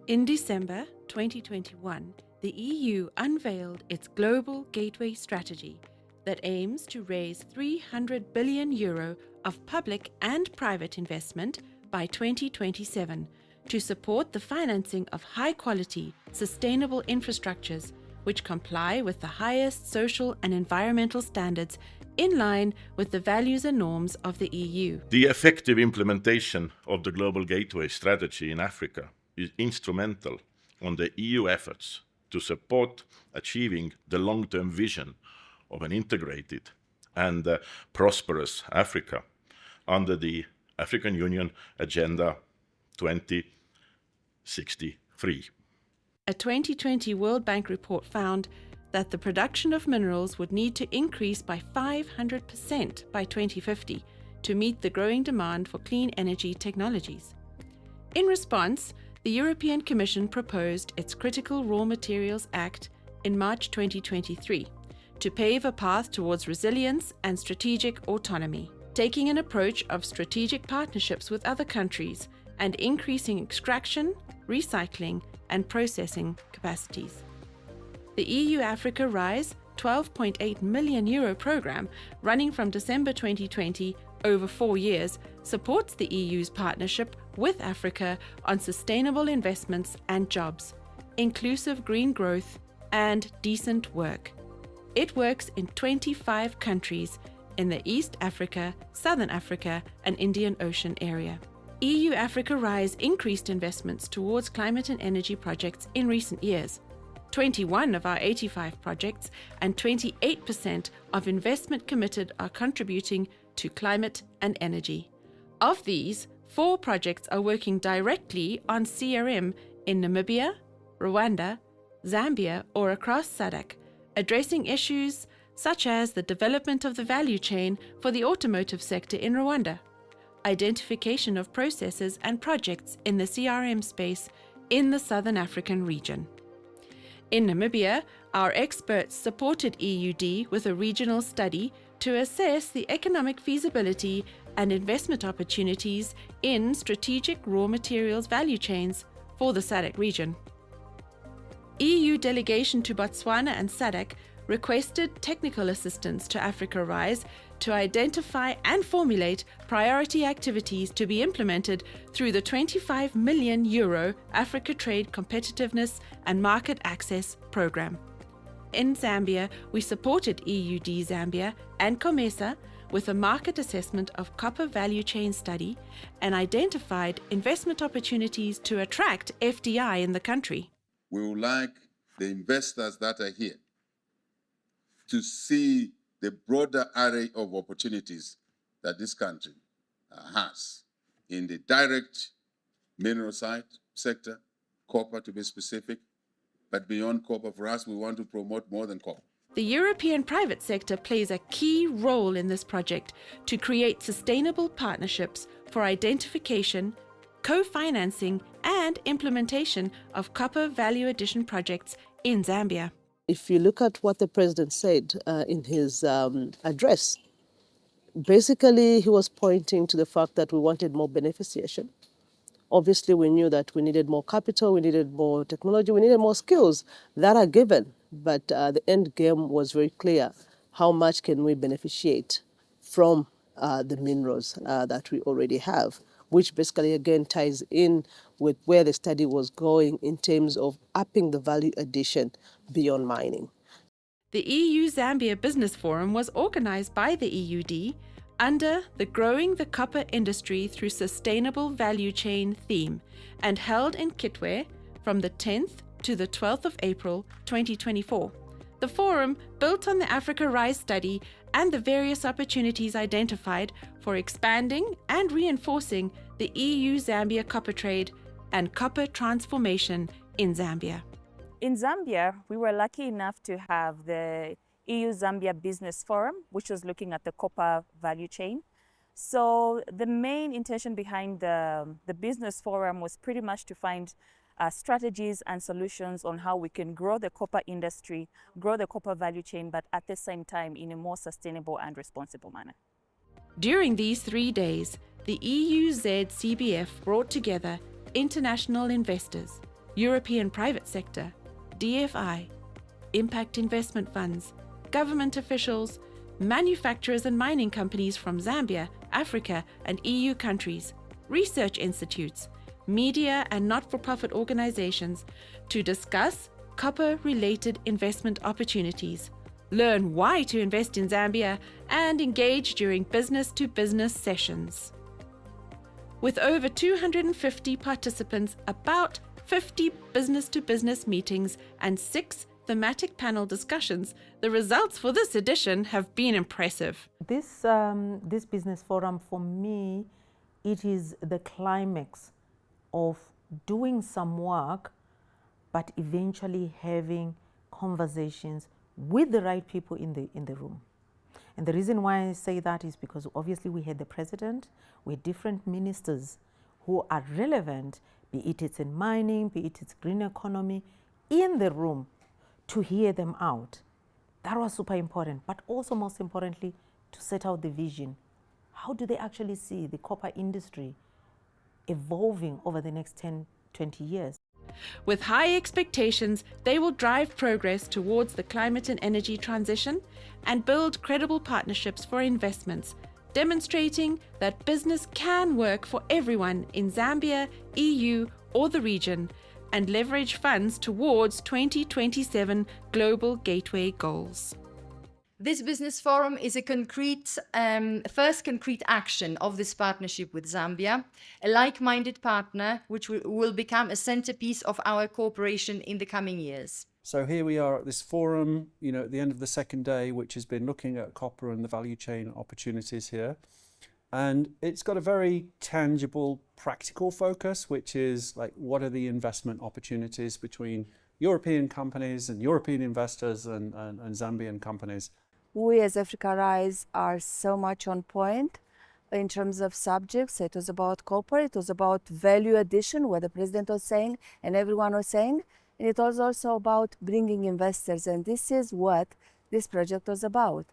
In December 2021, the EU unveiled its Global Gateway Strategy that aims to raise €300 billion of public and private investment by 2027 to support the financing of high-quality, sustainable infrastructures which comply with the highest social and environmental standards in line with the values and norms of the EU. The effective implementation of the Global Gateway Strategy in Africa is instrumental on the EU efforts to support achieving the long-term vision of an integrated and prosperous Africa under the African Union Agenda 2063. A 2020 World Bank report found that the production of minerals would need to increase by 500% by 2050 to meet the growing demand for clean energy technologies. In response, the European Commission proposed its Critical Raw Materials Act in March 2023 to pave a path towards resilience and strategic autonomy, taking an approach of strategic partnerships with other countries and increasing extraction, recycling, and processing capacities. The EU AfricaRI's €12.8 million program, running from December 2020 over 4 years, supports the EU's partnership with Africa on sustainable investments and jobs, inclusive green growth, and decent work. It works in 25 countries in the East Africa, Southern Africa, and Indian Ocean area. EU AfricaRI's increased investments towards climate and energy projects in recent years. 21 of our 85 projects and 28% of investment committed are contributing to climate and energy. Of these, 4 projects are working directly on CRM in Namibia, Rwanda, Zambia, or across SADC, addressing issues such as the development of the value chain for the automotive sector in Rwanda, identification of processes and projects in the CRM space in the Southern African region. In Namibia, our experts supported EUD with a regional study to assess the economic feasibility and investment opportunities in strategic raw materials value chains for the SADC region. EU delegation to Botswana and SADC requested technical assistance to AfricaRI's to identify and formulate priority activities to be implemented through the €25 million Africa Trade Competitiveness and Market Access Programme. In Zambia, we supported EUD Zambia and COMESA with a market assessment of copper value chain study and identified investment opportunities to attract FDI in the country. We would like the investors that are here to see the broader array of opportunities that this country has in the direct mineral sector, copper to be specific, but beyond copper, for us, we want to promote more than copper. The European private sector plays a key role in this project to create sustainable partnerships for identification, co-financing, and implementation of copper value addition projects in Zambia. If you look at what the president said in his address, basically he was pointing to the fact that we wanted more beneficiation. Obviously, we knew that we needed more capital, we needed more technology, we needed more skills that are given. But the end game was very clear. How much can we beneficiate from the minerals that we already have, which basically again ties in with where the study was going in terms of upping the value addition beyond mining. The EU-Zambia Business Forum was organized by the EUD under the Growing the Copper Industry Through Sustainable Value Chain theme and held in Kitwe from the 10th to the 12th of April 2024. The forum built on the AfricaRI study and the various opportunities identified for expanding and reinforcing the EU-Zambia copper trade and copper transformation in Zambia. In Zambia, we were lucky enough to have the EU-Zambia Business Forum, which was looking at the copper value chain. So the main intention behind the Business Forum was pretty much to find strategies and solutions on how we can grow the copper industry, grow the copper value chain, but at the same time in a more sustainable and responsible manner. During these 3 days, the EU-ZCBF brought together international investors, European private sector, DFI, impact investment funds, government officials, manufacturers and mining companies from Zambia, Africa, and EU countries, research institutes, media and not-for-profit organizations to discuss copper-related investment opportunities, learn why to invest in Zambia, and engage during business-to-business sessions. With over 250 participants, about 50 business-to-business meetings, and 6 thematic panel discussions, the results for this edition have been impressive. This business forum, for me, it is the climax of doing some work, but eventually having conversations with the right people in the room. And the reason why I say that is because obviously we had the president, we had different ministers who are relevant, be it's in mining, be it's green economy, in the room to hear them out. That was super important, but also most importantly, to set out the vision. How do they actually see the copper industry evolving over the next 10, 20 years? With high expectations, they will drive progress towards the climate and energy transition and build credible partnerships for investments, demonstrating that business can work for everyone in Zambia, EU, or the region, and leverage funds towards 2027 Global Gateway goals. This business forum is a first concrete action of this partnership with Zambia, a like-minded partner which will become a centerpiece of our cooperation in the coming years. So here we are at this forum, at the end of the second day, which has been looking at copper and the value chain opportunities here. And it's got a very tangible, practical focus, which is like, what are the investment opportunities between European companies and European investors and Zambian companies? We as AfricaRI are so much on point in terms of subjects. It was about copper, it was about value addition, what the president was saying and everyone was saying. And it was also about bringing investors, and this is what this project was about.